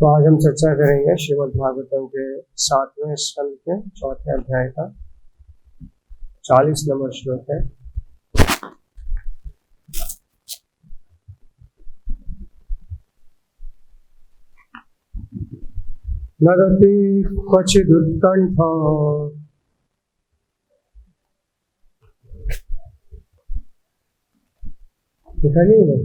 तो आज हम चर्चा करेंगे श्रीमद् भागवतम के 7वें स्कंद के 4थे अध्याय का 40 नंबर श्लोक है। नदति क्वचिदुत्कण्ठ दिखा नहीं है।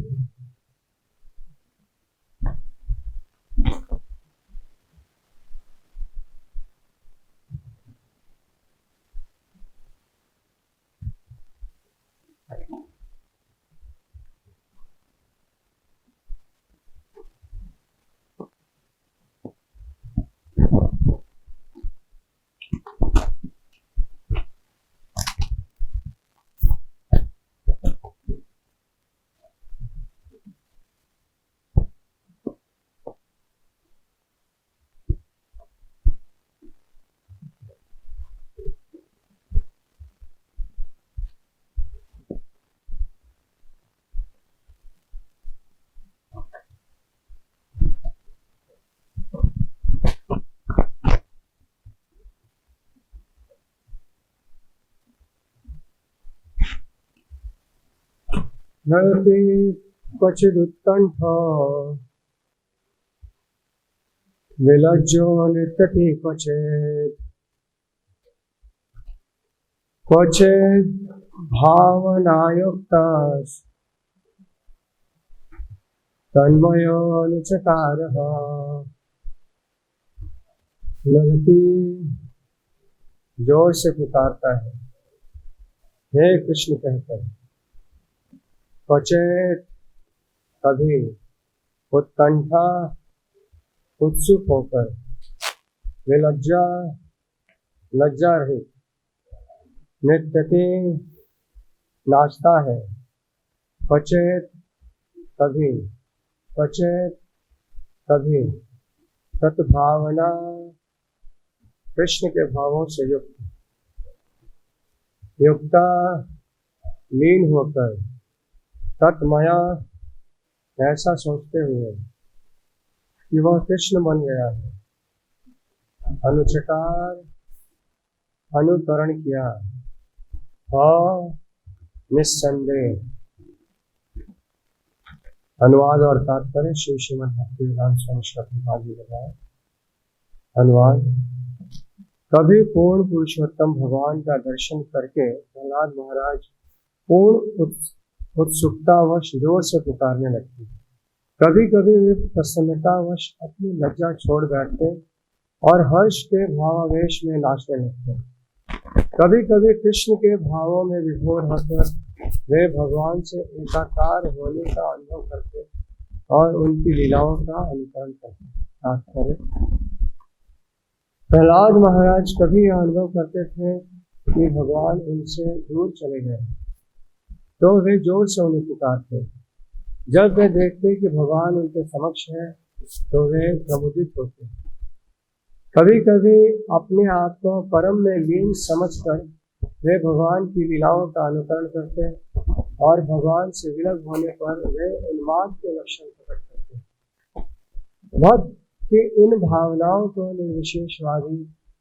नदति क्वचिदुत्कण्ठ विलज्जो नृत्यति क्वचिद् भावनायुक्तः तन्मयोऽनुचकारः। नदति जोर से पुकारता है, हे कृष्ण कहकर। क्वचित कभी, उत्कंठा उत्सुक होकर, विलज्जा लज्जा रहित, नृत्यति नाचता है, क्वचित कभी, क्वचित कभी, तत्भावना कृष्ण के भावों से युक्ता लीन होकर, तत्मया ऐसा सोचते हुए कि वह कृष्ण बन गया है, अनुचकार अनुकरण किया और निस्संदेह। अनुवाद और तात्पर्य श्री श्रीमद् भक्तिवेदांत स्वामी श्री प्रभुपाद जी बताया। अनुवाद: कभी पूर्ण पुरुषोत्तम भगवान का दर्शन करके प्रहलाद महाराज पूर्ण उत्सुकतावश जोर से पुकारने लगते। कभी कभी वे प्रसन्नतावश अपनी लज्जा छोड़ बैठते और हर्ष के भावावेश में नाचने लगते। कभी कभी कृष्ण के भावों में विभोर होकर वे भगवान से एकाकार होने का अनुभव करते और उनकी लीलाओं का अनुकरण करते। प्रहलाद महाराज कभी यह अनुभव करते थे कि भगवान उनसे दूर चले गए तो वे जोर से उन्हें पुकारते। जब वे देखते कि भगवान उनके समक्ष है तो वे प्रमुदित होते। कभी कभी अपने आप को परम में लीन समझकर वे भगवान की लीलाओं का अनुकरण करते और भगवान से विलग होने पर वे उन्माद के लक्षण प्रकट करते। भक्त की इन भावनाओं को निर्विशेषवादी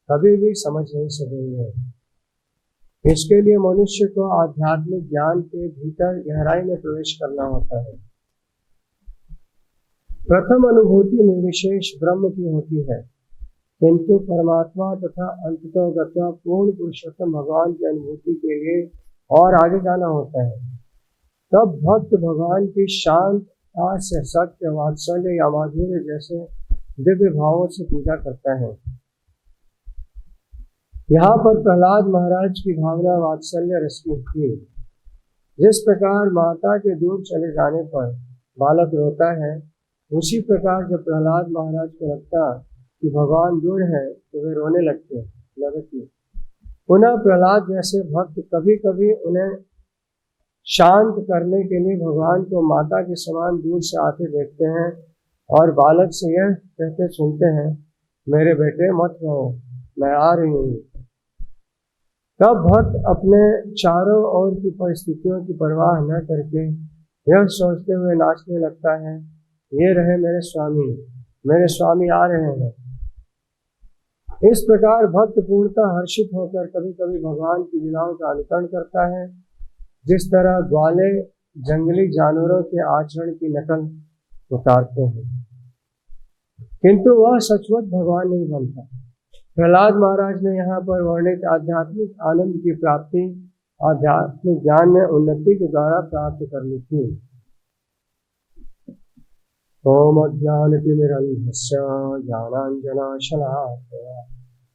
कभी भी समझ नहीं सकेंगे। इसके लिए मनुष्य को आध्यात्मिक ज्ञान के भीतर गहराई में प्रवेश करना होता है। प्रथम अनुभूति निर्विशेष ब्रह्म की होती है, किंतु परमात्मा तथा अंततोगत्वा पूर्ण पुरुषोत्तम भगवान की अनुभूति के लिए और आगे जाना होता है। तब भक्त भगवान की शांत, हास्य, सत्य, वात्सल्य या माधुर्य जैसे दिव्य भावों से पूजा करता है। यहाँ पर प्रहलाद महाराज की भावना वात्सल्य रस की थी। जिस प्रकार माता के दूर चले जाने पर बालक रोता है, उसी प्रकार जब प्रहलाद महाराज को लगता कि भगवान दूर है तो वे रोने लगते। पुनः प्रहलाद जैसे भक्त कभी कभी उन्हें शांत करने के लिए भगवान को माता के समान दूर से आते देखते हैं और बालक से यह कहते सुनते हैं, मेरे बेटे मत रहो, मैं आ रही हूँ। तब भक्त अपने चारों ओर की परिस्थितियों की परवाह न करके यह सोचते हुए नाचने लगता है, ये रहे मेरे स्वामी, मेरे स्वामी आ रहे हैं। इस प्रकार भक्त पूर्णतः हर्षित होकर कभी कभी भगवान की लीलाओं का अनुकरण करता है। जिस तरह ग्वाले जंगली जानवरों के आचरण की नकल उतारते हैं, किंतु वह सचमुच भगवान नहीं बनता। प्रहलाद महाराज ने यहाँ पर वर्णित आध्यात्मिक आनंद की प्राप्ति आध्यात्मिक ज्ञान में उन्नति के द्वारा प्राप्त कर ली थी। ओम अज्ञानतिमिरन्धस्य ज्ञानाञ्जनशलाकया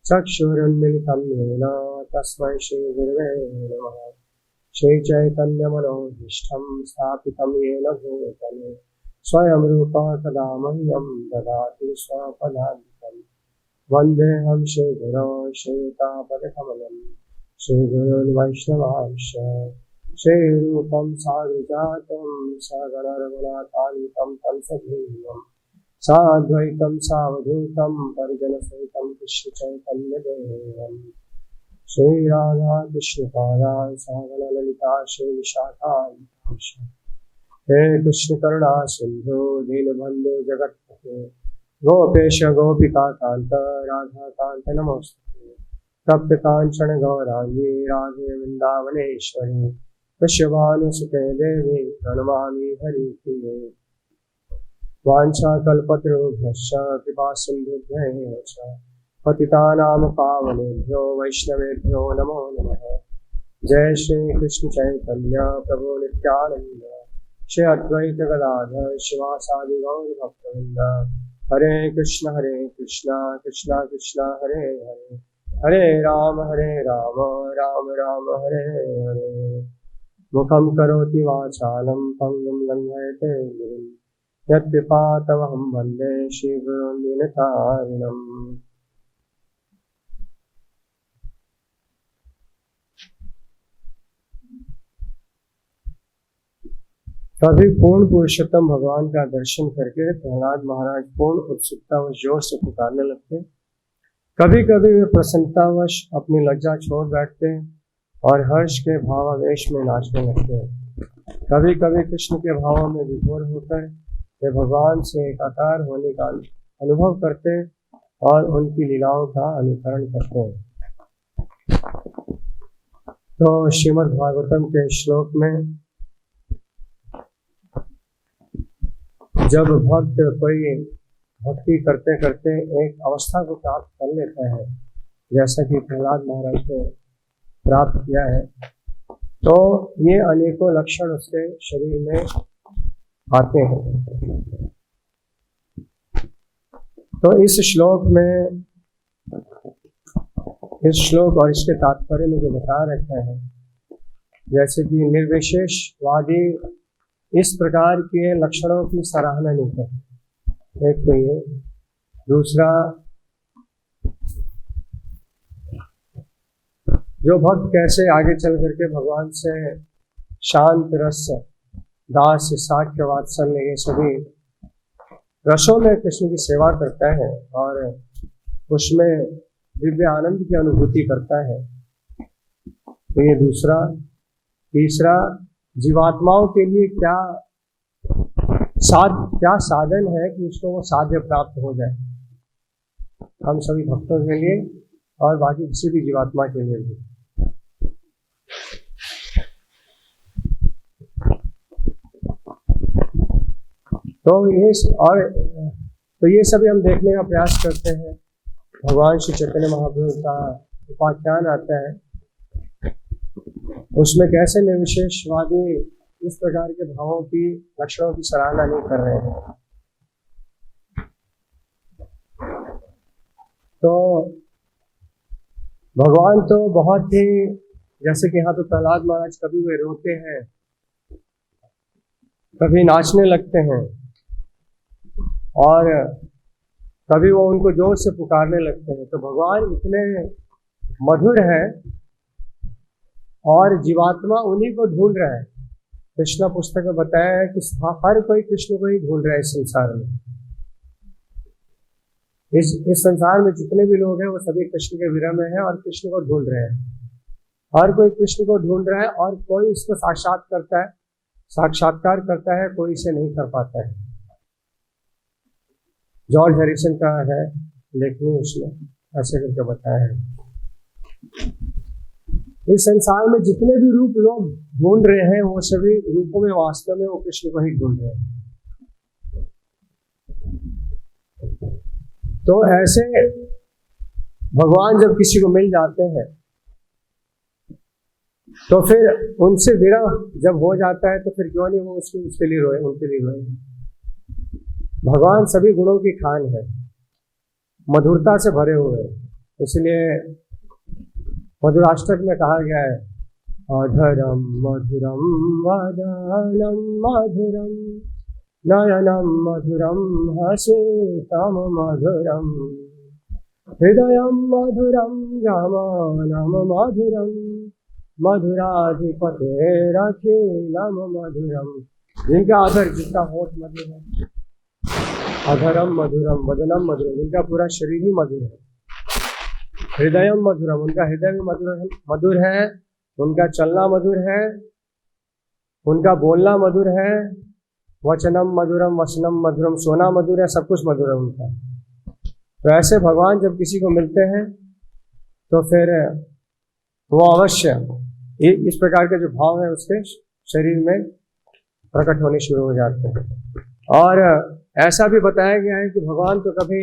चक्षुरुन्मीलितं येन तस्मै श्रीगुरवे नमः। श्रीचैतन्यमनोभीष्टं स्थापितं येन भूतले स्वयं रूपा कदा मह्यं ददाति स्वपदान्तिकम्। वन्देऽहं श्रीगुरो श्रीयुतापदकमलं श्रीगुरून् वैष्णवांश्च श्रीरूपं साग्रजातं सगणरघुनाथान्वितं तं सजीवं साद्वैतं सावधूतं परिजनसहितं कृष्णचैतन्यदेवं श्रीराधा कृष्णपादान् सगणललिता श्रीविशाखान्वितांश्च। हे कृष्ण करुणा सिंधु दीनबन्धु जगत्पते गोपेश गोपिकान्त राधाकान्त नमोस्तुते। तप्त कांचन गौरांगी राधे वृंदावनेश्वरी वृषभानुसुते देवी प्रणमामि हरिप्रिये। वाञ्छाकल्पतरुभ्यश्च कृपा सिन्धुभ्यः च पतितानां पावनेभ्यो वैष्णवेभ्यो नमो नमः। जय श्री कृष्ण चैतन्य प्रभु नित्यानंद श्री अद्वैत गदाधर शिवासादि गौर भक्तवृंद। हरे कृष्ण कृष्ण कृष्ण हरे हरे हरे राम राम राम हरे हरे। मुखं करोति वाचालं पंगुं लंघयते गिरिं यत्कृपातमहं वन्दे श्रीगुरुं दीनतारिणम्। कभी पूर्ण पुरुषोत्तम भगवान का दर्शन करके प्रहलाद महाराज पूर्ण उत्सुकता व जोर से पुकारने लगते। कभी कभी वे प्रसन्नतावश अपनी लज्जा छोड़ बैठते और हर्ष के भावावेश में नाचने लगते हैं। कभी कभी कृष्ण के भावों में विभोर होकर वे भगवान से एकाकार होने का अनुभव करते और उनकी लीलाओं का अनुकरण करते हैं। तो श्रीमद् भागवतम के श्लोक में जब भक्त कोई भक्ति करते करते एक अवस्था को प्राप्त कर लेता है, जैसा कि प्रहलाद महाराज ने प्राप्त किया है, तो ये अनेकों लक्षण उसके शरीर में आते हैं। तो इस श्लोक और इसके तात्पर्य में जो बता रखा है, जैसे कि निर्विशेषवादी इस प्रकार के लक्षणों की सराहना नहीं करते। एक तो ये, दूसरा जो भक्त कैसे आगे चल करके भगवान से शांत रस, दास, साख्य, वात्सल्य, ये सभी रसों में कृष्ण की सेवा करता है और उसमें दिव्य आनंद की अनुभूति करता है। तो ये दूसरा। तीसरा, जीवात्माओं के लिए क्या साधन है कि उसको वो साध्य प्राप्त हो जाए, हम सभी भक्तों के लिए और बाकी किसी भी जीवात्मा के लिए भी। तो ये सभी हम देखने का प्रयास करते हैं। भगवान श्री चैतन्य महाप्रभु का उपाख्यान आता है, उसमें कैसे निर्विशेषवादी इस प्रकार के भावों की लक्षणों की सराहना नहीं कर रहे हैं। तो भगवान तो बहुत ही, जैसे कि यहाँ पे प्रहलाद महाराज कभी वे रोते हैं, कभी नाचने लगते हैं और कभी वो उनको जोर से पुकारने लगते हैं। तो भगवान इतने मधुर है और जीवात्मा उन्हीं को ढूंढ रहा है। कृष्ण पुस्तक में बताया है कि हर कोई कृष्ण को ही ढूंढ रहा है इस संसार में। इस संसार में जितने भी लोग हैं वो सभी कृष्ण के विरह में है और कृष्ण को ढूंढ रहे हैं। हर कोई कृष्ण को ढूंढ रहा है और कोई इसको साक्षात्कार करता है, कोई इसे नहीं कर पाता है। जॉर्ज हैरिसन का है लेखनी, उसमें ऐसे करके बताया है। इस संसार में जितने भी रूप लोग ढूंढ रहे हैं वो सभी रूपों में वास्तव में वो कृष्ण को ही ढूंढ रहे हैं। तो ऐसे भगवान जब किसी को मिल जाते हैं तो फिर उनसे विरह जब हो जाता है तो फिर क्यों नहीं वो उसके लिए रोए, उनके लिए रोए। भगवान सभी गुणों की खान है, मधुरता से भरे हुए, इसलिए मधुराष्टक में कहा गया है अधरम मधुरम वदनम मधुरम नयनम मधुरम हसितम मधुरम हृदयम मधुरम गमनम मधुरम मधुराधिपतेरखिलम मधुरम। जिनका आधर, जिनका होठ मधुर है, अधरम मधुरम वदनम मधुरम, जिनका पूरा शरीर ही मधुर है। हृदयम मधुरम, उनका हृदय भी मधुर है, उनका चलना मधुर है, उनका बोलना मधुर है। वचनम मधुरम वसनम मधुरम, सोना मधुर है, सब कुछ मधुर है उनका। तो ऐसे भगवान जब किसी को मिलते हैं तो फिर वो अवश्य इस प्रकार के जो भाव है उसके शरीर में प्रकट होने शुरू हो जाते हैं। और ऐसा भी बताया गया है कि भगवान तो कभी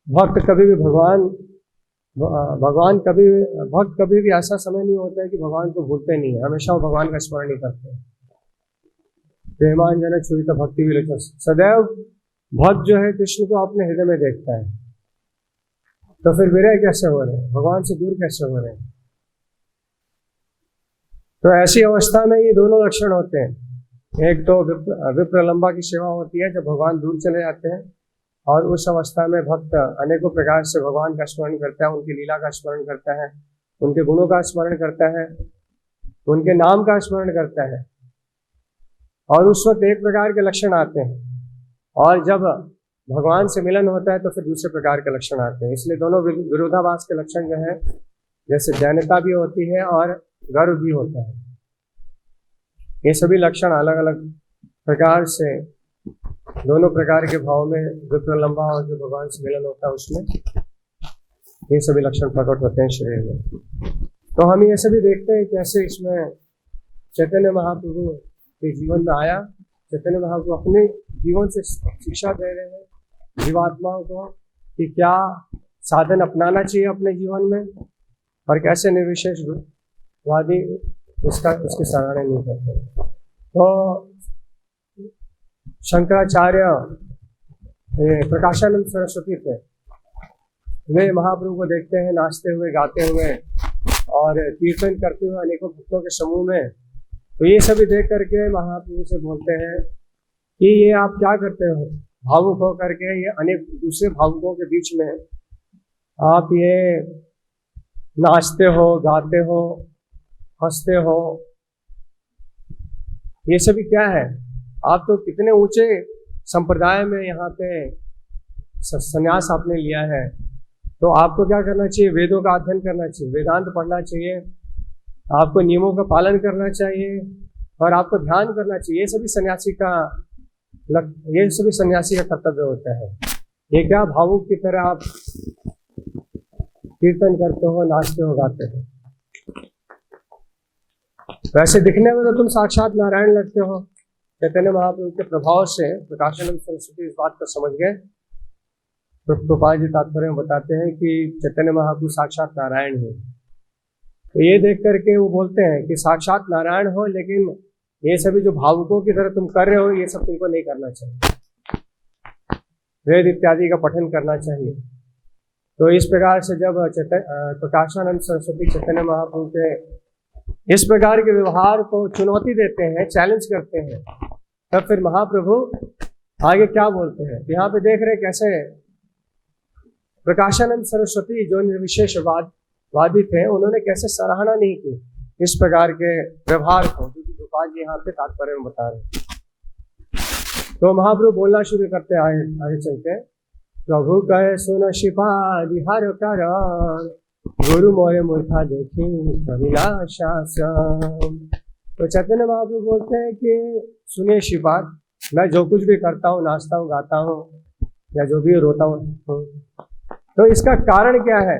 भक्त कभी भी भक्त कभी भी ऐसा समय नहीं होता है कि भगवान को भूलते नहीं है, हमेशा वो भगवान का स्मरण ही करते हैं। प्रेमांजन छुरित भक्ति विलोचन, सदैव भक्त जो है कृष्ण को अपने हृदय में देखता है। तो फिर विरह कैसे हो रहे हैं, भगवान से दूर कैसे हो रहे हैं? तो ऐसी अवस्था में ये दोनों लक्षण होते हैं। एक तो विप्रलंबा की सेवा होती है जब भगवान दूर चले जाते हैं, और उस अवस्था में भक्त अनेकों प्रकार से भगवान का स्मरण करता है, उनकी लीला का स्मरण करता है, उनके गुणों का स्मरण करता है, उनके नाम का स्मरण करता है। और उस वक्त एक प्रकार के लक्षण आते हैं, और जब भगवान से मिलन होता है तो फिर दूसरे प्रकार के लक्षण आते हैं। इसलिए दोनों विरोधाभास के लक्षण जो है, जैसे दैन्यता भी होती है और गर्व भी होता है, ये सभी लक्षण अलग अलग प्रकार से दोनों प्रकार के भाव में विप्रलंबा और जो भगवान से मिलन होता है उसमें ये सभी लक्षण प्रकट होते हैं शरीर में। तो हम ये सभी देखते हैं कैसे इसमें चैतन्य महाप्रभु के जीवन में आया। चैतन्य महाप्रभु अपने जीवन से शिक्षा दे रहे हैं जीवात्माओं को कि क्या साधन अपनाना चाहिए अपने जीवन में, और कैसे निर्विशेषवादी उसकी सराहना नहीं करते। तो शंकराचार्य प्रकाशानंद सरस्वती थे, वे महाप्रभु को देखते हैं नाचते हुए, गाते हुए और कीर्तन करते हुए अनेकों भक्तों के समूह में। तो ये सभी देख करके महाप्रभु से बोलते हैं कि ये आप क्या करते हो, भावुक हो करके ये अनेक दूसरे भावुकों के बीच में आप ये नाचते हो, गाते हो, हंसते हो, ये सभी क्या है? आप तो कितने ऊंचे संप्रदाय में यहाँ पे संन्यास आपने लिया है, तो आपको क्या करना चाहिए? वेदों का अध्ययन करना चाहिए, वेदांत पढ़ना चाहिए, आपको नियमों का पालन करना चाहिए और आपको ध्यान करना चाहिए। ये सभी सन्यासी का कर्तव्य होता है। ये क्या भावुक की तरह आप कीर्तन करते हो, नाचते हो, गाते हो? वैसे दिखने में तो तुम साक्षात नारायण लगते हो। चैतन्य महाप्रभु के प्रभाव से प्रकाशानंद सरस्वती इस बात को समझ गए। प्रभुपाद जी तात्पर्य में बताते हैं कि चैतन्य महाप्रभु साक्षात नारायण है। तो ये देख करके वो बोलते हैं कि साक्षात नारायण हो, लेकिन ये सभी जो भावुकों की तरह तुम कर रहे हो ये सब तुमको नहीं करना चाहिए, वेद इत्यादि का पठन करना चाहिए। तो इस प्रकार से जब प्रकाशानंद सरस्वती चैतन्य महाप्रभु के इस प्रकार के व्यवहार को चुनौती देते हैं, चैलेंज करते हैं, तब फिर महाप्रभु आगे क्या बोलते हैं? यहाँ पे देख रहे कैसे प्रकाशानंद सरस्वती जो निर्विशेषवादी थे, उन्होंने कैसे सराहना नहीं की इस प्रकार के व्यवहार को, जो कि गोपाल जी यहाँ पे तात्पर्य में बता रहे हैं। तो महाप्रभु बोलना शुरू करते आगे चलते, प्रभु कहे सुन शिपाली हर कारण, गुरु मोरे मूर्खा देखी कविलाशाश्रम। तो चैतन्य महाप्रभु बोलते हैं कि सुनिए शिपाल, मैं जो कुछ भी करता हूँ, नाचता हूँ, गाता हूँ, या जो भी रोता हूँ। तो इसका कारण क्या है,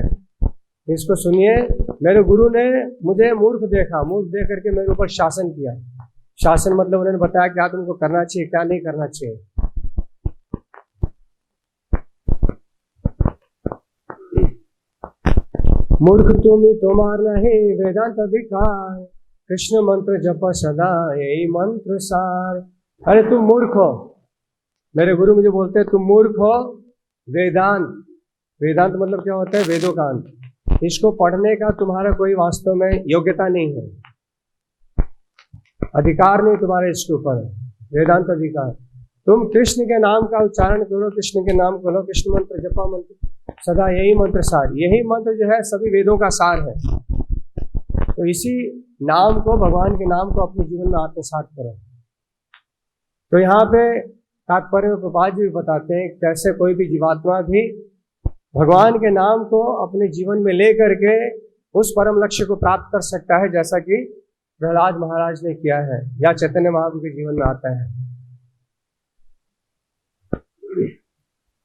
इसको सुनिए। मेरे गुरु ने मुझे मूर्ख देखा, मूर्ख देख करके मेरे ऊपर शासन किया। शासन मतलब उन्होंने बताया क्या तुमको करना चाहिए, क्या नहीं करना चाहिए। मूर्ख तुम तुम्हार नहीं वेदांत अधिकार, कृष्ण मंत्र जप सदा यही मंत्र सार। अरे तुम मूर्ख हो, मेरे गुरु मुझे बोलते हैं तुम मूर्ख हो। वेदांत, वेदांत मतलब क्या होता है, वेदों का अंत। इसको पढ़ने का तुम्हारा कोई वास्तव में योग्यता नहीं है, अधिकार नहीं तुम्हारे इसके ऊपर, वेदांत अधिकार। तुम कृष्ण के नाम का उच्चारण करो, कृष्ण के नाम करो, कृष्ण मंत्र जपा मंत्र सदा यही मंत्र सार। यही मंत्र जो है सभी वेदों का सार है। तो इसी नाम को, भगवान के नाम को अपने जीवन में आत्मसात करो। तो यहाँ पे तात्पर्य में प्रभात जी भी बताते हैं कैसे कोई भी जीवात्मा भी भगवान के नाम को अपने जीवन में ले करके उस परम लक्ष्य को प्राप्त कर सकता है, जैसा कि प्रहलाद महाराज ने किया है या चैतन्य महाप्रभु के जीवन में आता है।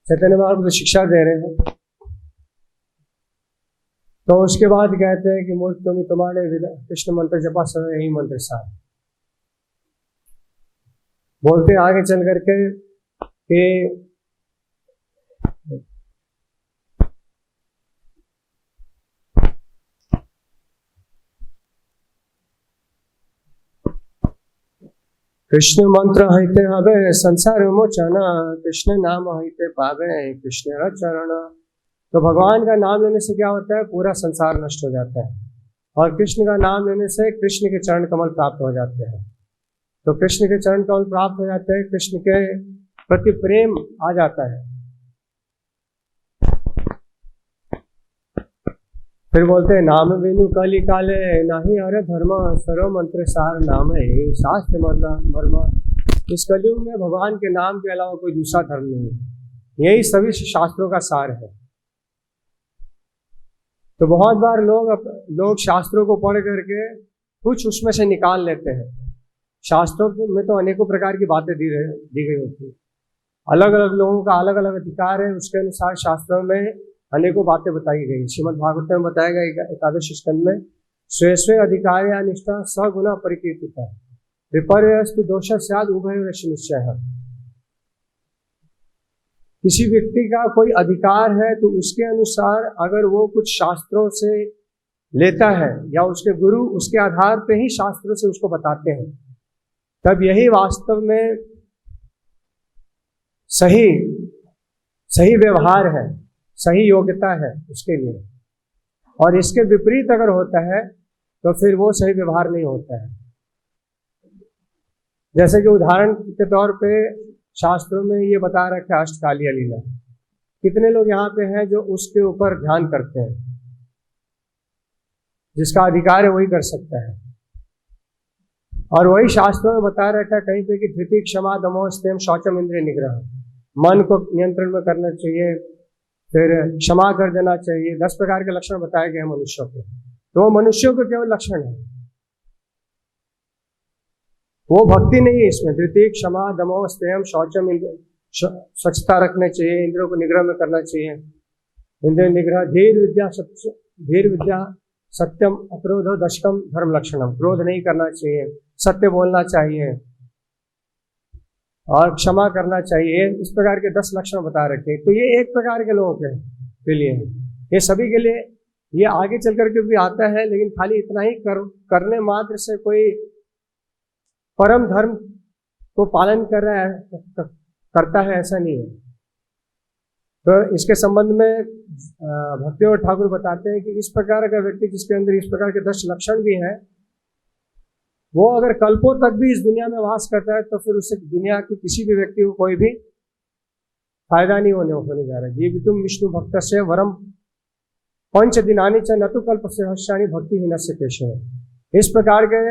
चैतन्य महाप्रभु तो शिक्षा दे रहे हैं, तो उसके बाद कहते हैं कि मूर्ख तुम तुम्हारे कृष्ण मंत्र जपा सदा यही मंत्र सार। बोलते आगे चल करके कि कृष्ण मंत्र हईते हवे संसार मोचन, कृष्ण नाम हईते पावे कृष्ण चरण। तो भगवान का नाम लेने से क्या होता है, पूरा संसार नष्ट हो जाता है, और कृष्ण का नाम लेने से कृष्ण के चरण कमल प्राप्त हो जाते हैं। तो कृष्ण के चरण कमल प्राप्त हो जाते हैं, कृष्ण के प्रति प्रेम आ जाता है। फिर बोलते हैं नाम बिनु कली काले नाही हरे धर्म, सर्व मंत्र सार नाम है शास्त्र मर्म। इस कलयुग में भगवान के नाम के अलावा कोई दूसरा धर्म नहीं है, यही सभी शास्त्रों का सार है। तो बहुत बार लोग शास्त्रों को पढ़ करके कुछ उसमें से निकाल लेते हैं। शास्त्रों में तो अनेकों प्रकार की बातें दी गई होती है, अलग अलग लोगों का अलग अलग अधिकार है, उसके अनुसार शास्त्रों में अनेकों बातें बताई गई। श्रीमद् भागवत में बताया गया एकादश स्कंद में स्वे स्वे अधिकार या निष्ठा सगुना परिकीर्तिता विपर्यस्तु दोष स्याद उभय निश्चय। किसी व्यक्ति का कोई अधिकार है तो उसके अनुसार अगर वो कुछ शास्त्रों से लेता है या उसके गुरु उसके आधार पे ही शास्त्रों से उसको बताते हैं, तब यही वास्तव में सही व्यवहार है, सही योग्यता है उसके लिए। और इसके विपरीत अगर होता है तो फिर वो सही व्यवहार नहीं होता है। जैसे कि उदाहरण के तौर पे शास्त्रों में ये बता रखा है अष्टकालीय लीला, कितने लोग यहाँ पे हैं जो उसके ऊपर ध्यान करते हैं, जिसका अधिकार है वही कर सकता है। और वही शास्त्रों में बता रखा है कहीं पे कि धृति क्षमा दमो स्तेम शौचम इंद्रिय निग्रह, मन को नियंत्रण में करना चाहिए, फिर क्षमा कर देना चाहिए। 10 प्रकार के लक्षण बताए गए हैं मनुष्यों के, तो वो मनुष्यों के केवल लक्षण है, वो भक्ति नहीं है इसमें। धृति क्षमा दमो स्तेम शौचम, स्वच्छता रखने चाहिए, इंद्रियों को निग्रह में करना चाहिए, इंद्रिय निग्रह, धीर विद्या सत्यम अक्रोध दशकम धर्म लक्षणम, क्रोध नहीं करना चाहिए, सत्य बोलना चाहिए और क्षमा करना चाहिए। इस प्रकार के 10 लक्षण बता रखे। तो ये एक प्रकार के लोगों के लिए है, ये सभी के लिए ये आगे चल करके भी आता है, लेकिन खाली इतना ही करने मात्र से कोई परम धर्म को पालन कर रहा है, करता है, ऐसा नहीं है। तो इसके संबंध में भक्ति और ठाकुर बताते हैं कि इस प्रकार का व्यक्ति जिसके अंदर इस प्रकार के 10 लक्षण भी हैं, वो अगर कल्पों तक भी इस दुनिया में वास करता है तो फिर उससे दुनिया के किसी भी व्यक्ति को कोई भी फायदा नहीं होने जा रहा है। ये भी तुम विष्णु भक्त से वरम पंच दिनानी च नतु कल्प से हर्षाणी भक्ति ही नस्य केशव। इस प्रकार के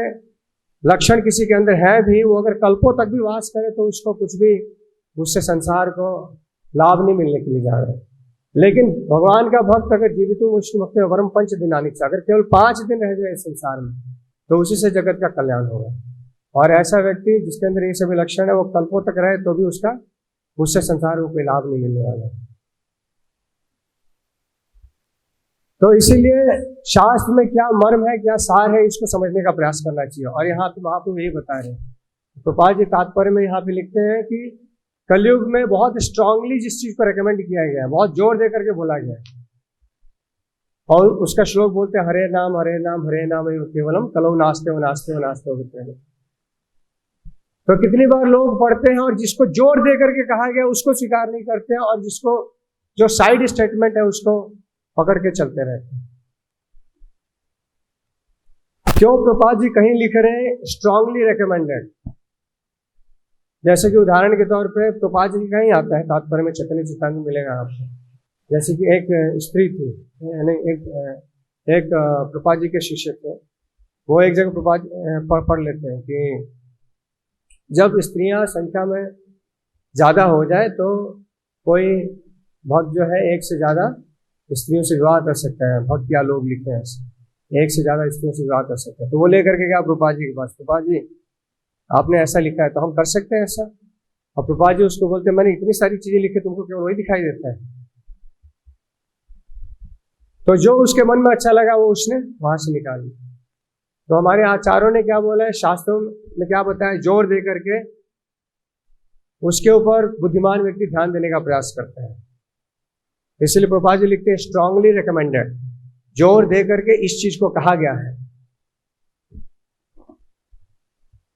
लक्षण किसी के अंदर है भी, वो अगर कल्पों तक भी वास करे तो उसको कुछ भी उससे संसार को लाभ नहीं मिलने के लिए जा रहा है। लेकिन भगवान का भक्त अगर जीवितुम विष्णु भक्त वरम पंच दिनानी च, अगर केवल 5 दिन रह जाए संसार में तो उसी से जगत का कल्याण होगा। और ऐसा व्यक्ति जिसके अंदर ये सभी लक्षण है वो कल्पों तक रहे तो भी उसका उससे संसार को कोई लाभ नहीं मिलने वाला है। तो इसीलिए शास्त्र में क्या मर्म है, क्या सार है, इसको समझने का प्रयास करना चाहिए। और यहाँ पे वहां पे यही बता रहे हैं प्रभुपाद जी तात्पर्य में यहाँ पे लिखते हैं कि कलयुग में बहुत स्ट्रांगली जिस चीज को रेकमेंड किया गया है, बहुत जोर दे करके बोला गया है, और उसका श्लोक बोलते हैं हरे नाम हरे नाम हरे नाम केवलम कलौ नास्ते हो नास्ते हो नास्ते हो। तो कितनी बार लोग पढ़ते हैं और जिसको जोर दे करके कहा गया उसको स्वीकार नहीं करते हैं, और जिसको जो साइड स्टेटमेंट है उसको पकड़ के चलते रहते हैं। क्यों प्रभुपाद जी कहीं लिख रहे हैं स्ट्रांगली रेकमेंडेड, जैसे कि उदाहरण के तौर पे प्रभुपाद जी कहीं आता है तात्पर्य में, चैतन्य चेतावनी मिलेगा आपको। जैसे कि एक स्त्री थी, यानी एक प्रभुपाद जी के शिष्य थे, वो एक जगह प्रभुपाद पढ़ लेते हैं कि जब स्त्रियां संख्या में ज्यादा हो जाए तो कोई भक्त जो है एक से ज्यादा स्त्रियों से विवाह कर सकता है। भक्त या लोग लिखे हैं ऐसे, एक से ज्यादा स्त्रियों से विवाह कर सकता है। तो वो लेकर के गया प्रभुपाद जी के पास, प्रभुपाद जी आपने ऐसा लिखा है तो हम कर सकते हैं ऐसा? और प्रभुपाद जी उसको बोलते मैंने इतनी सारी चीजें लिखी, तुमको केवल वही दिखाई देता है। तो जो उसके मन में अच्छा लगा वो उसने वहां से निकाल लिया। तो हमारे आचार्यों ने क्या बोला है, शास्त्रों में क्या बताया, जोर दे करके उसके ऊपर बुद्धिमान व्यक्ति ध्यान देने का प्रयास करता है। इसलिए प्रभुपाद जी लिखते हैं स्ट्रांगली रिकमेंडेड, जोर दे करके इस चीज को कहा गया है।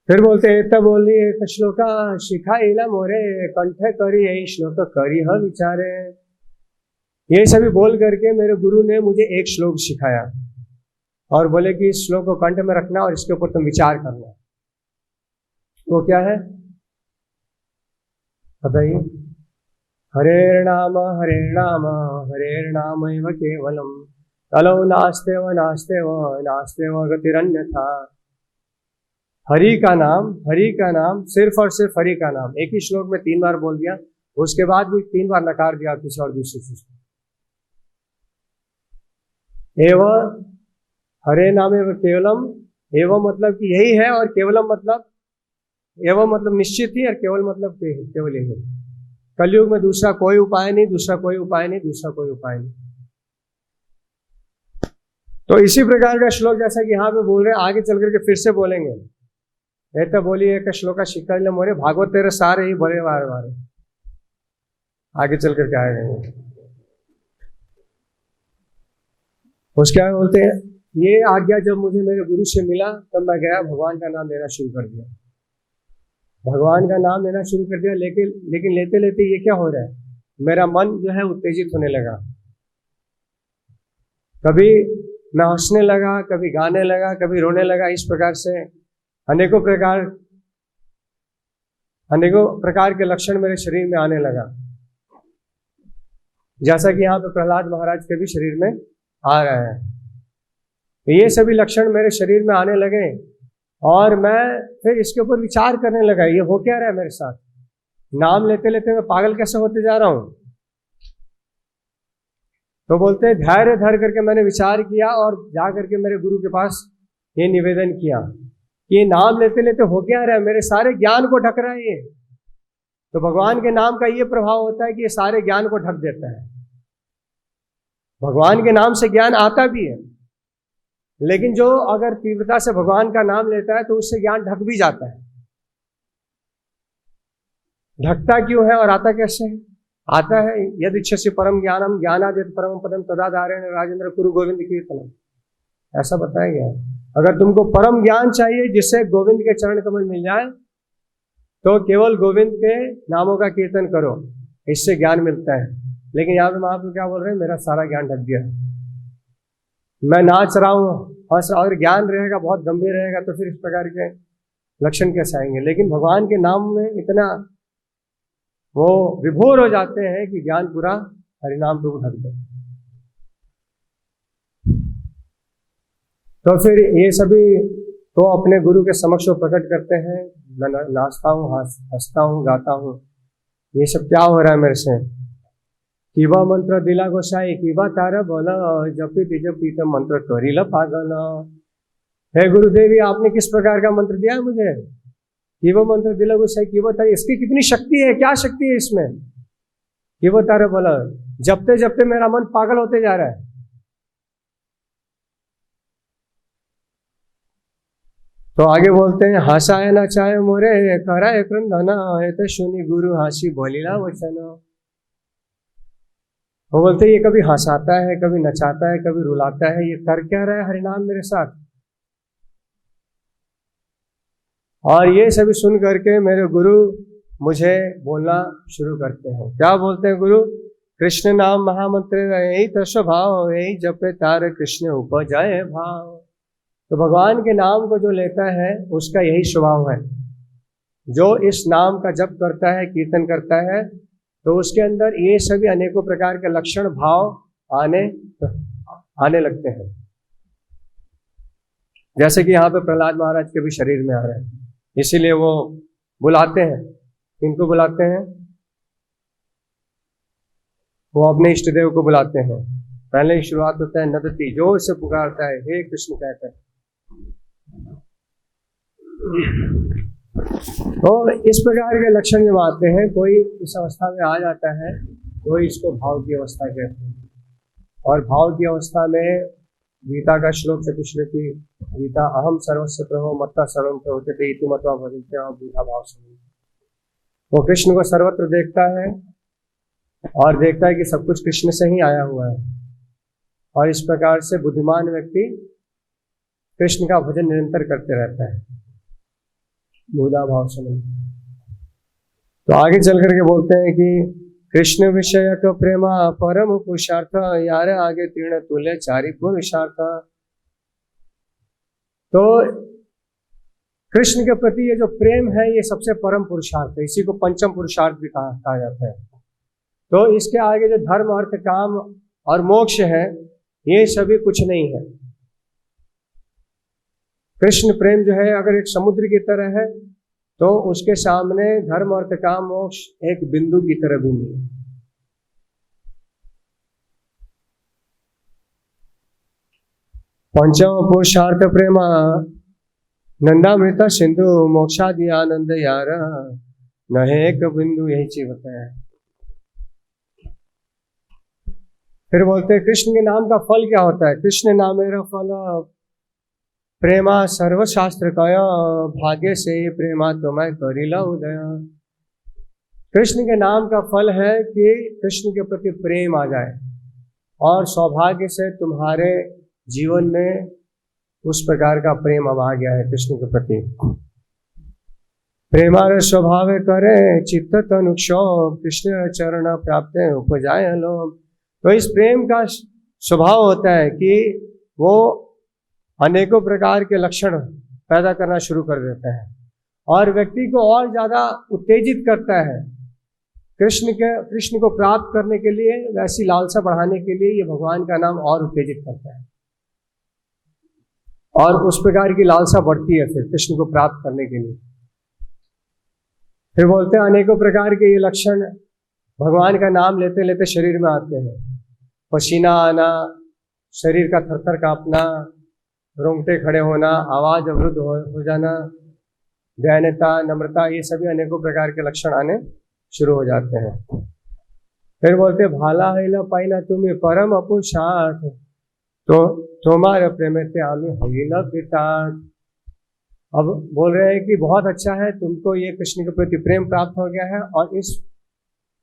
फिर बोलते हैं तब बोली एक श्लोका शिखाइला मोरे कंठे करी यही श्लोक करी ह विचारे। ये सभी बोल करके मेरे गुरु ने मुझे एक श्लोक सिखाया और बोले कि इस श्लोक को कंठ में रखना और इसके ऊपर तुम विचार करना। वो क्या है बताइए? हरेर नाम एव केवलम कलौ नास्तेव नास्तेव नास्तेव गतिरन्यथा। हरि का नाम सिर्फ और सिर्फ हरि का नाम एक ही श्लोक में 3 बार बोल दिया, उसके बाद भी 3 बार नकार दिया किसी और दूसरी चीज को। एवं हरे नाम एवं केवलम, एवं मतलब कि यही है, और केवलम मतलब एवं मतलब निश्चित ही, और केवल मतलब केवल यही। कलयुग में दूसरा कोई उपाय नहीं, दूसरा कोई उपाय नहीं, दूसरा कोई उपाय नहीं। तो इसी प्रकार का श्लोक जैसा कि यहाँ पे बोल रहे हैं, आगे चल करके फिर से बोलेंगे। तो बोलिए एक श्लोक का शिक्षा मोरे भागवत तेरे सारे ही बड़े बार बार आगे चल करके आएंगे। उसके आगे बोलते हैं ये आज्ञा जब मुझे मेरे गुरु से मिला तब मैं गया भगवान का नाम लेना शुरू कर दिया। भगवान का नाम लेना शुरू कर दिया, लेकिन लेते लेते ये क्या हो रहा है, मेरा मन जो है उत्तेजित होने लगा। कभी मैं हंसने लगा, कभी गाने लगा, कभी रोने लगा। इस प्रकार से अनेकों प्रकार के लक्षण मेरे शरीर में आने लगा, जैसा कि यहाँ पे प्रहलाद महाराज के भी शरीर में आ रहा है। ये सभी लक्षण मेरे शरीर में आने लगे और मैं फिर इसके ऊपर विचार करने लगा, ये हो क्या रहा है मेरे साथ? नाम लेते लेते मैं पागल कैसे होते जा रहा हूं? तो बोलते हैं धैर्य धर करके मैंने विचार किया और जा करके मेरे गुरु के पास ये निवेदन किया कि ये नाम लेते लेते हो क्या रहा है, मेरे सारे ज्ञान को ढक रहा है ये। तो भगवान के नाम का ये प्रभाव होता है कि ये सारे ज्ञान को ढक देता है। भगवान के नाम से ज्ञान आता भी है, लेकिन जो अगर तीव्रता से भगवान का नाम लेता है तो उससे ज्ञान ढक भी जाता है। ढकता क्यों है और आता कैसे है? आता है यदि इच्छसि परम ज्ञानम ज्ञानादित परम पदम तदा धारेण राजेंद्र कुरु गोविंद कीर्तनम, ऐसा बताया गया है। अगर तुमको परम ज्ञान चाहिए जिससे गोविंद के चरण कमल मिल जाए तो केवल गोविंद के नामों का कीर्तन करो, इससे ज्ञान मिलता है। लेकिन यहाँ पे महाप्रभु क्या बोल रहे हैं, मेरा सारा ज्ञान ढक गया, मैं नाच रहा हूँ हंस। अगर ज्ञान रहेगा बहुत गंभीर रहेगा तो फिर इस प्रकार के लक्षण कैसे आएंगे? लेकिन भगवान के नाम में इतना वो विभोर हो जाते हैं कि ज्ञान पूरा हरिनाम को ढक दे। तो फिर ये सभी तो अपने गुरु के समक्ष प्रकट करते हैं, मैं नाचता हूँ, हंसता हूँ, गाता हूँ, ये सब क्या हो रहा है मेरे से? किवा मंत्र दिला गोसाई किवा तारा बोला जपी तो मंत्र तोरीला पागल। हे गुरुदेवी आपने किस प्रकार का मंत्र दिया है मुझे? कि वो मंत्र दिला गुस्सा कि वो तारे, इसकी कितनी शक्ति है, क्या शक्ति है इसमें, कि वो तारे बोला जपते जपते मेरा मन पागल होते जा रहा है। तो आगे बोलते हैं, हंसाए ना चाहे मोरे कराए क्रंदना, तो सुनी गुरु हासी बोलीला वचन। वो बोलते ये कभी हंसाता है, कभी नचाता है, कभी रुलाता है, ये कर क्या रहा है हरिनाम मेरे साथ। और ये सभी सुन करके मेरे गुरु मुझे बोलना शुरू करते हैं। क्या बोलते हैं गुरु? कृष्ण नाम महामंत्र यही तो स्वभाव, यही जपे तार कृष्ण उपजाए भाव। तो भगवान के नाम को जो लेता है उसका यही स्वभाव है। जो इस नाम का जप करता है, कीर्तन करता है, तो उसके अंदर ये सभी अनेकों प्रकार के लक्षण भाव आने लगते हैं। जैसे कि यहाँ पे प्रहलाद महाराज के भी शरीर में आ रहे हैं, इसीलिए वो बुलाते हैं। किनको बुलाते हैं? वो अपने इष्ट देव को बुलाते हैं। पहले ही शुरुआत होता है नदती, जोर से पुकारता है, हे कृष्ण कहता है। तो इस प्रकार के लक्षण जब आते हैं, कोई इस अवस्था में आ जाता है, तो इसको भाव की अवस्था कहते हैं। और भाव की अवस्था में गीता का श्लोक चतुश्रुति, गीता अहम सर्वस्व प्रभो मत्ता सर्वम प्रवर्तते इति मत्वा भजन्ते और बुधा भाव समझ। वो कृष्ण को सर्वत्र देखता है और देखता है कि सब कुछ कृष्ण से ही आया हुआ है। और इस प्रकार से बुद्धिमान व्यक्ति कृष्ण का भजन निरंतर करते रहता है, बुधा भाव समझ। तो आगे चल करके बोलते हैं कि कृष्ण विषय तो प्रेमा परम पुरुषार्थ, यार आगे तीर्ण तुल्य चारि पुरुषार्थ। तो कृष्ण के प्रति ये जो प्रेम है, ये सबसे परम पुरुषार्थ है। इसी को पंचम पुरुषार्थ भी कहा जाता है। तो इसके आगे जो धर्म अर्थ काम और मोक्ष है, ये सभी कुछ नहीं है। कृष्ण प्रेम जो है अगर एक समुद्र की तरह है, तो उसके सामने धर्म अर्थ काम मोक्ष एक बिंदु की तरह भी नहीं है। पंचम पुरुषार्थ प्रेमा नंदामृता सिंधु मोक्षादि आनंद यार, न है एक बिंदु, यही चीज होता है। फिर बोलते हैं कृष्ण के नाम का फल क्या होता है? कृष्ण नामेर फल प्रेमा सर्वशास्त्र कया, भाग्य से प्रेमा तुम्हें करिला उदय। कृष्ण के नाम का फल है कि कृष्ण के प्रति प्रेम आ जाए, और सौभाग्य से तुम्हारे जीवन में उस प्रकार का प्रेम अब आ गया है कृष्ण के प्रति। प्रेमार स्वभाव करे चित्त तनुक्षोभ, कृष्ण चरण प्राप्त उपजाय लोभ। तो इस प्रेम का स्वभाव होता है कि वो अनेकों प्रकार के लक्षण पैदा करना शुरू कर देता है और व्यक्ति को और ज्यादा उत्तेजित करता है। कृष्ण को प्राप्त करने के लिए, वैसी लालसा बढ़ाने के लिए ये भगवान का नाम और उत्तेजित करता है, और उस प्रकार की लालसा बढ़ती है फिर कृष्ण को प्राप्त करने के लिए। फिर बोलते हैं अनेकों प्रकार के ये लक्षण भगवान का नाम लेते लेते शरीर में आते हैं। पसीना आना, शरीर का थरथर कांपना, रोंगटे खड़े होना, आवाज अवरुद्ध हो जाना, दयानता, नम्रता, ये सभी अनेकों प्रकार के लक्षण आने शुरू हो जाते हैं। फिर बोलते भाला हैला पाइना तुम्हें परम अपुरुषार्थ, तो तुम्हारे प्रेम हईला कृतार्थ। अब बोल रहे हैं कि बहुत अच्छा है, तुमको ये कृष्ण के प्रति प्रेम प्राप्त हो गया है, और इस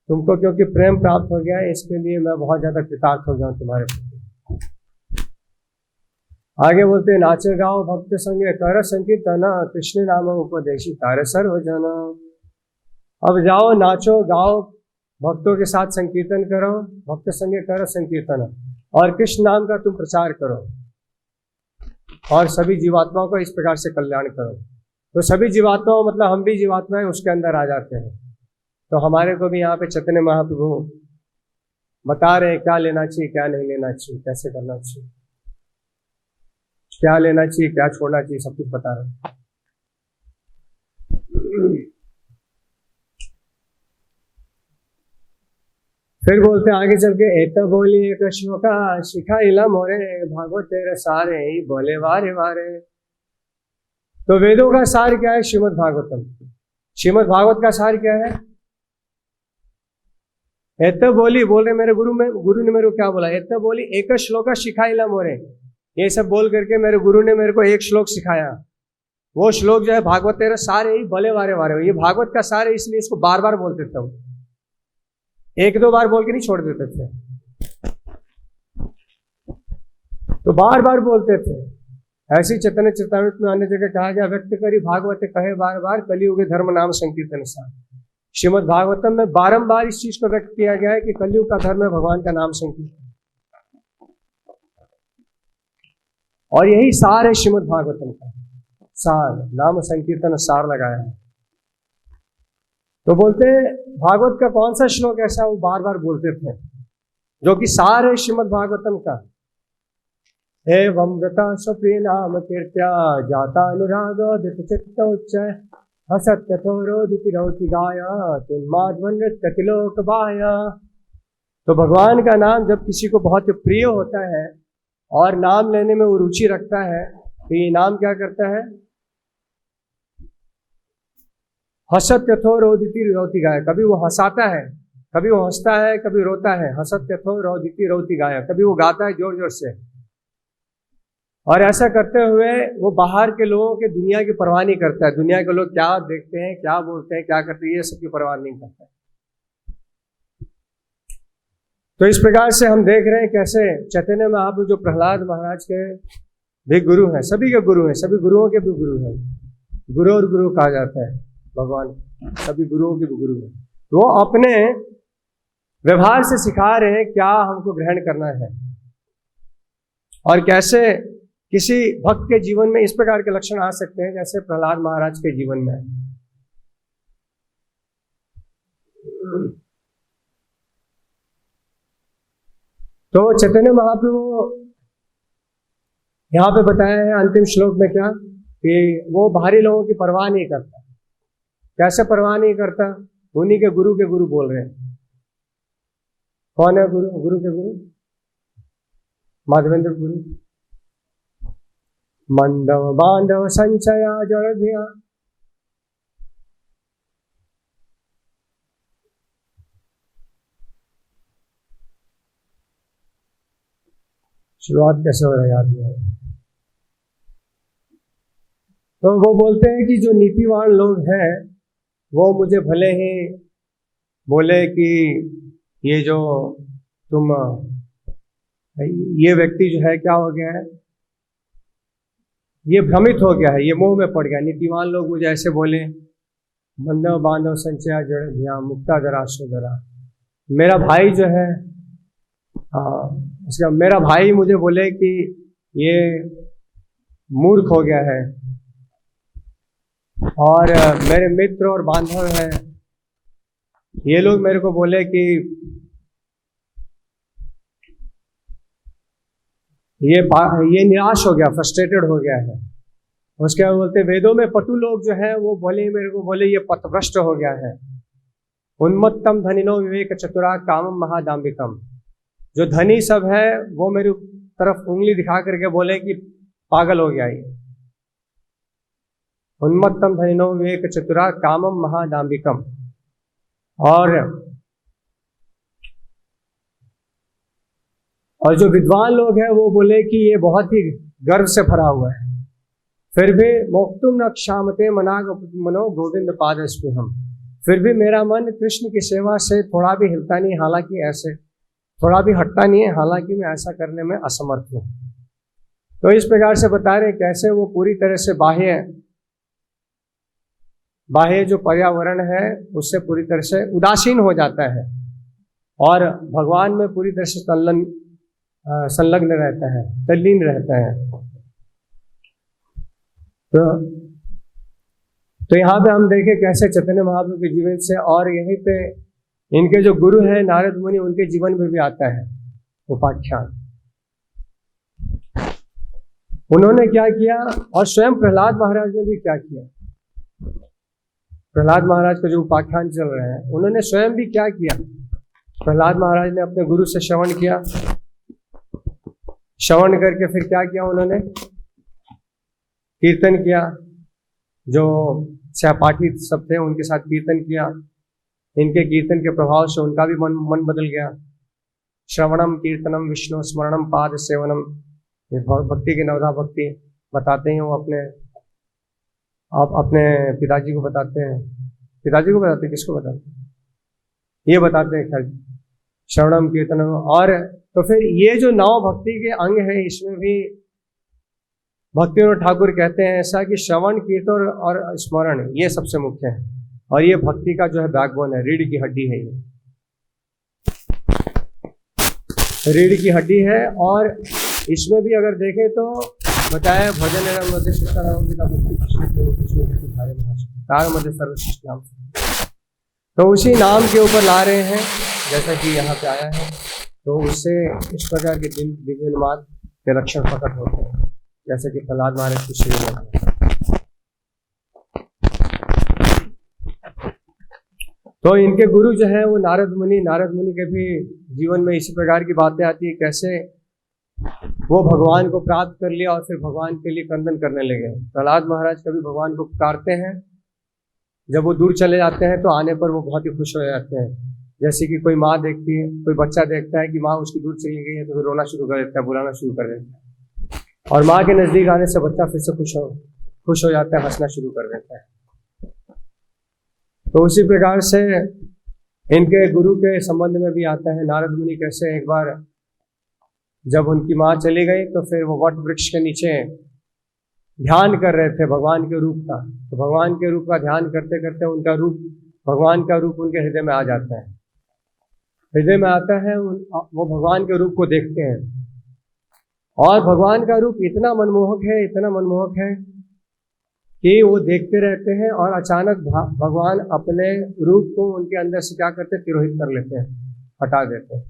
तुमको क्योंकि प्रेम प्राप्त हो गया है, इसके लिए मैं बहुत ज्यादा कृतार्थ हो गया हूं तुम्हारे प्रति। आगे बोलते हैं नाचे गाओ भक्त संगे कर संकीर्तना, कृष्ण नाम उपदेशी तार सर्वजना। अब जाओ नाचो गाओ, भक्तों के साथ संकीर्तन करो, भक्त संगे कर संकीर्तन, और कृष्ण नाम का तुम प्रचार करो और सभी जीवात्माओं का इस प्रकार से कल्याण करो। तो सभी जीवात्माओं मतलब हम भी जीवात्माएं उसके अंदर आ जाते हैं। तो हमारे को भी यहाँ पे चैतन्य महाप्रभु बता रहे हैं क्या लेना चाहिए, क्या नहीं लेना चाहिए, कैसे करना चाहिए, क्या लेना चाहिए, क्या छोड़ना चाहिए, सब कुछ बता रहे हैं। फिर बोलते आगे चल के एत बोली एक श्लोका सिखाइला मोरे, भागो तेरे सारे बोले वारे वारे। तो वेदों का सार क्या है? श्रीमद् भागवतम। श्रीमद् भागवत का सार क्या है? एत्त बोली बोल रहे मेरे गुरु ने मेरे को क्या बोला? एत्त बोली एक श्लोक शिखाइला मोरे। ये सब बोल करके मेरे गुरु ने मेरे को एक श्लोक सिखाया। वो श्लोक जो है भागवत तेरा सारे ही भले वारे वारे, ये भागवत का सार है, इसलिए इसको बार बार बोलते थे हम, एक दो बार बोल के नहीं छोड़ देते थे, तो बार बार बोलते थे। ऐसी चैतन्य चरितामृत में अन्य जगह कहा गया, व्यक्त करी भागवत कहे बार बार कलियुग धर्म नाम संकीर्तन सार। श्रीमद् भागवतम में बारंबार इस चीज को व्यक्त किया गया है कि कलियुग का धर्म है भगवान का नाम संकीर्तन, और यही सार है श्रीमद् भागवतम का सार, नाम संकीर्तन सार लगाया है। तो बोलते भागवत का कौन सा श्लोक ऐसा वो बार बार बोलते थे जो कि सार है श्रीमद् भागवतम का? एवं व्रता स्वप्रिय नाम कीर्त्या जाता अनुराग चित्त उच्चय हसत्य थोरोदिति रौति गाया तुन्माध्व नृत्य तिलोक बाया। तो भगवान का नाम जब किसी को बहुत प्रिय होता है और नाम लेने में वो रुचि रखता है, तो ये नाम क्या करता है? हसत यथो रोदिति रौति गाय। कभी वो हंसाता है, कभी वो हंसता है, कभी रोता है। हसत यथो रोदिति रौति गाय। कभी वो गाता है जोर जोर से, और ऐसा करते हुए वो बाहर के लोगों के दुनिया की परवाह नहीं करता है। दुनिया के लोग क्या देखते हैं, क्या बोलते हैं, क्या करते हैं, ये सब की परवाह नहीं करता है। तो इस प्रकार से हम देख रहे हैं कैसे चैतन्य महाप्रभु जो प्रहलाद महाराज के भी गुरु हैं, सभी के गुरु हैं, सभी गुरुओं के भी गुरु हैं। गुरु और गुरु कहा जाता है भगवान, सभी गुरुओं के भी गुरु हैं। वो अपने व्यवहार से सिखा रहे हैं क्या हमको ग्रहण करना है, और कैसे किसी भक्त के जीवन में इस प्रकार के लक्षण आ सकते हैं जैसे प्रहलाद महाराज के जीवन में। तो चैतन्य महाप्रभु यहाँ पे बताया है अंतिम श्लोक में क्या, कि वो बाहरी लोगों की परवाह नहीं करता। कैसे परवाह नहीं करता? उन्हीं के गुरु बोल रहे हैं। कौन है गुरु? गुरु के गुरु माधवेंद्र गुरु। मंदव बांधव संचया जड़धिया। शुरुआत कैसे हो रहा है याद नहीं। तो वो बोलते हैं कि जो नीतिवान लोग हैं वो मुझे भले ही बोले कि ये जो तुम, ये व्यक्ति जो है क्या हो गया है, ये भ्रमित हो गया है, ये मोह में पड़ गया। नीतिवान लोग मुझे ऐसे बोले, मंदव बांधव संचया जड़ ध्यान मुक्ता जरा सुधरा। मेरा भाई जो है, उसका मेरा भाई मुझे बोले कि ये मूर्ख हो गया है, और मेरे मित्र और बांधव हैं, ये लोग मेरे को बोले कि ये निराश हो गया, फ्रस्ट्रेटेड हो गया है। उसके बाद बोलते वेदों में पटु लोग जो है वो बोले, मेरे को बोले ये पथभ्रष्ट हो गया है। उन्मत्तम धनिनो विवेक चतुरा कामम महादाम्बिकम। जो धनी सब है वो मेरी तरफ उंगली दिखा करके बोले कि पागल हो गया ये। उन्मत्तम धनिनो विवेक चतुरा कामम महादाम्बिकम। और जो विद्वान लोग हैं वो बोले कि ये बहुत ही गर्व से भरा हुआ है। फिर भी मोक्तुम न क्षामते मनाग मनो गोविंद पादस्पि हम। फिर भी मेरा मन कृष्ण की सेवा से थोड़ा भी हिलता नहीं, हालांकि ऐसे थोड़ा भी हटता नहीं है, हालांकि मैं ऐसा करने में असमर्थ हूँ। तो इस प्रकार से बता रहे कैसे वो पूरी तरह से बाह्य जो पर्यावरण है उससे पूरी तरह से उदासीन हो जाता है और भगवान में पूरी तरह से संलग्न रहता है, तल्लीन रहता है। तो यहाँ पे हम देखें कैसे चैतन्य महाप्रभु के जीवन से, और यहीं पे इनके जो गुरु हैं नारद मुनि, उनके जीवन में भी आता है उपाख्यान। उन्होंने क्या किया और स्वयं प्रहलाद महाराज ने भी क्या किया। प्रहलाद महाराज का जो उपाख्यान चल रहे हैं, उन्होंने स्वयं भी क्या किया। प्रहलाद महाराज ने अपने गुरु से श्रवण किया, श्रवण करके फिर क्या किया, उन्होंने कीर्तन किया, जो सहपाठी सब थे उनके साथ कीर्तन किया। इनके कीर्तन के प्रभाव से उनका भी मन बदल गया। श्रवणम कीर्तनम विष्णु स्मरणम पाद सेवनम, ये भक्ति के नवधा भक्ति बताते हैं। वो अपने पिताजी को बताते हैं, पिताजी को बताते हैं, किसको बताते हैं, ये बताते हैं खैर, श्रवणम कीर्तनम। और तो फिर ये जो नव भक्ति के अंग है, इसमें भी भक्ति विनोद ठाकुर कहते हैं ऐसा कि श्रवण कीर्तन और स्मरण ये सबसे मुख्य है, और ये भक्ति का जो है बैकबोन है, रीढ़ की हड्डी है, ये रीढ़ की हड्डी है। और इसमें भी अगर देखें तो बताया भजन मध्य सर्वश्रेष्ठ नाम, तो उसी नाम के ऊपर ला रहे हैं जैसा कि यहाँ पे आया है। तो उससे इस प्रकार के दिव्य उन्माद के लक्षण प्रकट होते हैं, जैसे कि प्रहलाद महाराज की श्री में। तो इनके गुरु जो है वो नारद मुनि के भी जीवन में इसी प्रकार की बातें आती है, कैसे वो भगवान को प्राप्त कर लिया और फिर भगवान के लिए क्रंदन करने लगे। प्रहलाद महाराज कभी भगवान को पुकारते हैं, जब वो दूर चले जाते हैं तो आने पर वो बहुत ही खुश हो जाते हैं। जैसे कि कोई माँ देखती है, कोई बच्चा देखता है कि माँ उसकी दूर चली गई है तो फिर रोना शुरू कर देता है, बुलाना शुरू कर देता है, और माँ के नजदीक आने से बच्चा फिर से खुश हो जाता है, हंसना शुरू कर देता है। तो उसी प्रकार से इनके गुरु के संबंध में भी आता है। नारद मुनि कैसे एक बार जब उनकी माँ चली गई तो फिर वो वट वृक्ष के नीचे ध्यान कर रहे थे भगवान के रूप का। तो भगवान के रूप का ध्यान करते करते उनका रूप, भगवान का रूप उनके हृदय में आ जाता है, हृदय में आता है। वो भगवान के रूप को देखते हैं, और भगवान का रूप इतना मनमोहक है, इतना मनमोहक है कि वो देखते रहते हैं, और अचानक भगवान अपने रूप को उनके अंदर से क्या करते हैं, तिरोहित कर लेते हैं, हटा देते हैं।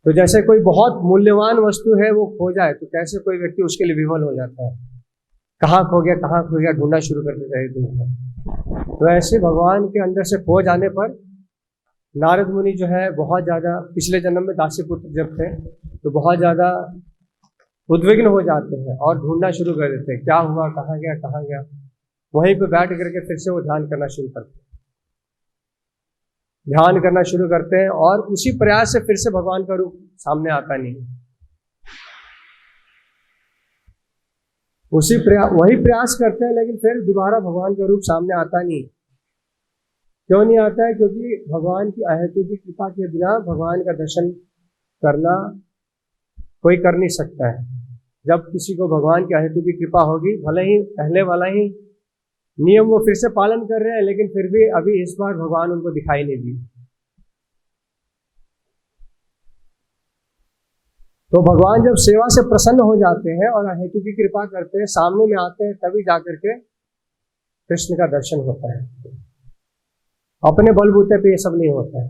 तो जैसे कोई बहुत मूल्यवान वस्तु है वो खो जाए तो कैसे कोई व्यक्ति उसके लिए विवल हो जाता है, कहाँ खो गया, ढूंढना शुरू कर देता है दूर। तो ऐसे भगवान के अंदर से खो जाने पर नारद मुनि जो है बहुत ज़्यादा, पिछले जन्म में दासी पुत्र जब थे तो बहुत ज़्यादा उद्विग्न हो जाते हैं और ढूंढना शुरू कर देते हैं, क्या हुआ, कहाँ गया। वहीं पे बैठ करके फिर से वो ध्यान करना शुरू करते हैं, और उसी प्रयास से फिर से भगवान का रूप सामने आता नहीं। वही प्रयास करते हैं, लेकिन फिर दोबारा भगवान का रूप सामने आता नहीं। क्यों नहीं आता है? क्योंकि भगवान की अहेतुकी कृपा के बिना भगवान का दर्शन करना कोई कर नहीं सकता है। जब किसी को भगवान की अहेतुकी कृपा होगी, भले ही पहले वाला ही नियम वो फिर से पालन कर रहे हैं, लेकिन फिर भी अभी इस बार भगवान उनको दिखाई नहीं दी। तो भगवान जब सेवा से प्रसन्न हो जाते हैं और अहेतुकी कृपा करते हैं, सामने में आते हैं, तभी जाकर के कृष्ण का दर्शन होता है। अपने बलबूते पे ये सब नहीं होता है।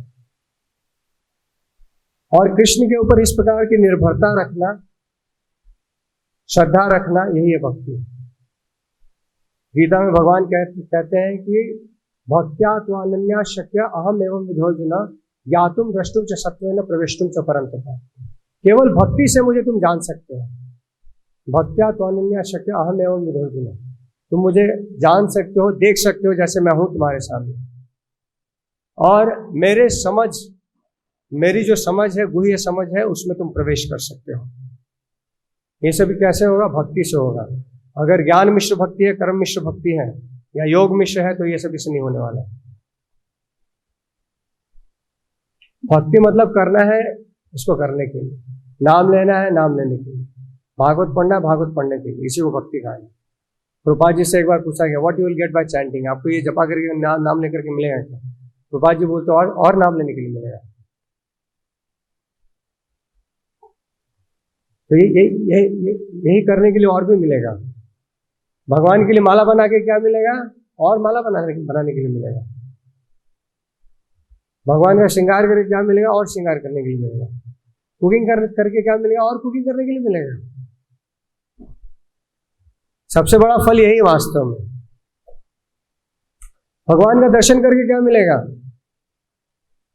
और कृष्ण के ऊपर इस प्रकार की निर्भरता रखना, श्रद्धा रखना, यही है भक्ति। गीता में भगवान कहते हैं कि भक्त्या त्वानन्या शक्य अहम एवं विधोर्जुना ज्ञातुम द्रष्टुम च सत्वेन प्रवेष्टुम च परन्तप। केवल भक्ति से मुझे तुम जान सकते हो। भक्त्या त्वानन्या शक्य अहम एवं विधोर्जुना, तुम मुझे जान सकते हो, देख सकते हो जैसे मैं हूं तुम्हारे सामने। और मेरी जो समझ है, गुह्य समझ है, उसमें तुम प्रवेश कर सकते हो। ये सभी कैसे होगा? भक्ति से होगा। अगर ज्ञान मिश्र भक्ति है, कर्म मिश्र भक्ति है, या योग मिश्र है, तो ये सब इससे नहीं होने वाला है। भक्ति मतलब करना है, इसको करने के लिए, नाम लेना है, नाम लेने के लिए, भागवत पढ़ना है, भागवत पढ़ने के लिए, इसी को भक्ति कहा है। प्रभुपाद जी से एक बार पूछा गया, what you will get bye chanting, आपको ये जपा करके नाम लेकर के मिलेगा क्या? प्रभुपाद जी बोलते और नाम लेने के लिए मिलेगा। तो यही करने के लिए और भी मिलेगा। भगवान के लिए माला बना के क्या मिलेगा? और माला बनाने के लिए मिलेगा। भगवान का श्रृंगार करके क्या मिलेगा? और श्रृंगार करने के लिए मिलेगा। कुकिंग करके क्या मिलेगा? और कुकिंग करने के लिए मिलेगा। सबसे बड़ा फल यही वास्तव में। भगवान का दर्शन करके क्या मिलेगा?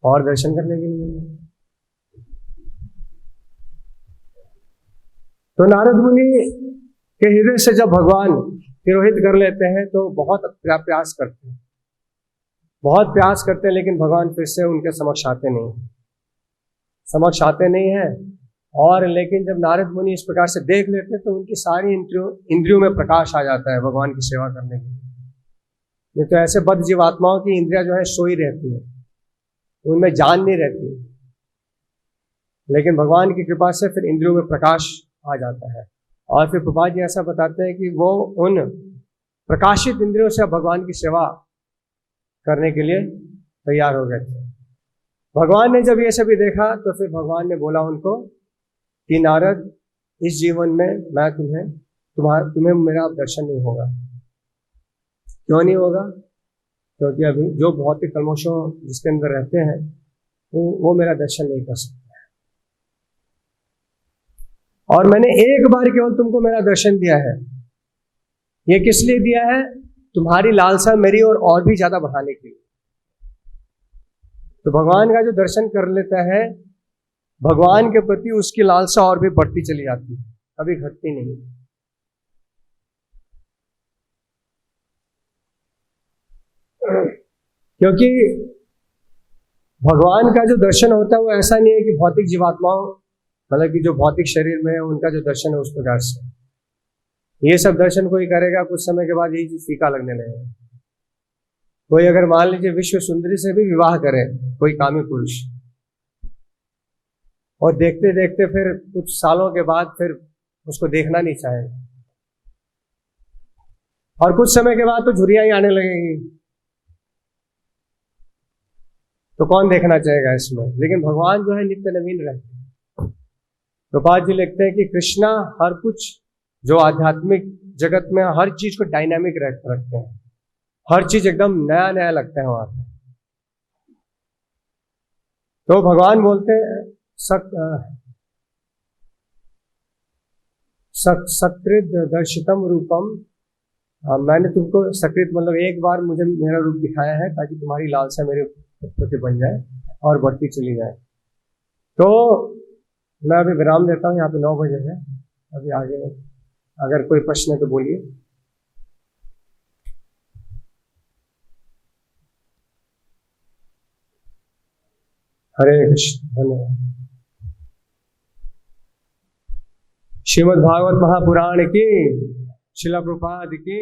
और दर्शन करने के लिए मिलेगा। तो नारद मुनि के हृदय से जब भगवान तिरोहित कर लेते हैं तो बहुत प्रयास करते हैं, बहुत प्रयास करते हैं, लेकिन भगवान फिर से उनके समक्ष आते नहीं है। और लेकिन जब नारद मुनि इस प्रकार से देख लेते हैं तो उनकी सारी इंद्रियों में प्रकाश आ जाता है भगवान की सेवा करने के लिए। नहीं तो ऐसे बद्ध जीवात्माओं की इंद्रियां जो है सोई रहती हैं, उनमें जान नहीं रहती, लेकिन भगवान की कृपा से फिर इंद्रियों में प्रकाश आ जाता है। और फिर प्रभुपाद जी ऐसा बताते हैं कि वो उन प्रकाशित इंद्रियों से भगवान की सेवा करने के लिए तैयार हो गए थे। भगवान ने जब ये सभी देखा तो फिर भगवान ने बोला उनको कि नारद, इस जीवन में मैं तुम्हें मेरा दर्शन नहीं होगा। क्यों नहीं होगा? क्योंकि अभी जो भौतिक कल्मशों जिसके अंदर रहते हैं वो मेरा दर्शन नहीं कर सकते। और मैंने एक बार केवल तुमको मेरा दर्शन दिया है। ये किस लिए दिया है? तुम्हारी लालसा मेरी और भी ज्यादा बढ़ाने के लिए। तो भगवान का जो दर्शन कर लेता है, भगवान के प्रति उसकी लालसा और भी बढ़ती चली जाती है, कभी घटती नहीं। क्योंकि भगवान का जो दर्शन होता है वो ऐसा नहीं है कि भौतिक जीवात्माओं, मतलब कि जो भौतिक शरीर में है उनका जो दर्शन है उस प्रकार से। ये सब दर्शन कोई करेगा, कुछ समय के बाद यही चीज फीका लगने लगेगा। कोई अगर मान लीजिए विश्व सुंदरी से भी विवाह करे, कोई कामी पुरुष, और देखते देखते फिर कुछ सालों के बाद फिर उसको देखना नहीं चाहेगा, और कुछ समय के बाद तो झुर्रियां ही आने लगेगी, तो कौन देखना चाहेगा इसमें? लेकिन भगवान जो है नित्य नवीन रहते हैं। प्रभुपाद जी लिखते हैं कि कृष्णा हर कुछ जो आध्यात्मिक जगत में हर चीज को डायनामिक रखते हैं, हर चीज एकदम नया नया लगता है वहां पे। तो भगवान बोलते हैं सकृत दर्शितम रूपम, मैंने तुमको सकृत मतलब एक बार मुझे मेरा रूप दिखाया है ताकि तुम्हारी लालसा मेरे प्रति बन जाए और बढ़ती चली जाए। तो मैं अभी विराम देता हूँ, यहाँ पे 9 बजे है। अभी आगे अगर कोई प्रश्न है तो बोलिए। हरे कृष्ण, धन्यवाद। श्रीमद् भागवत महापुराण की, श्रील प्रभुपाद की।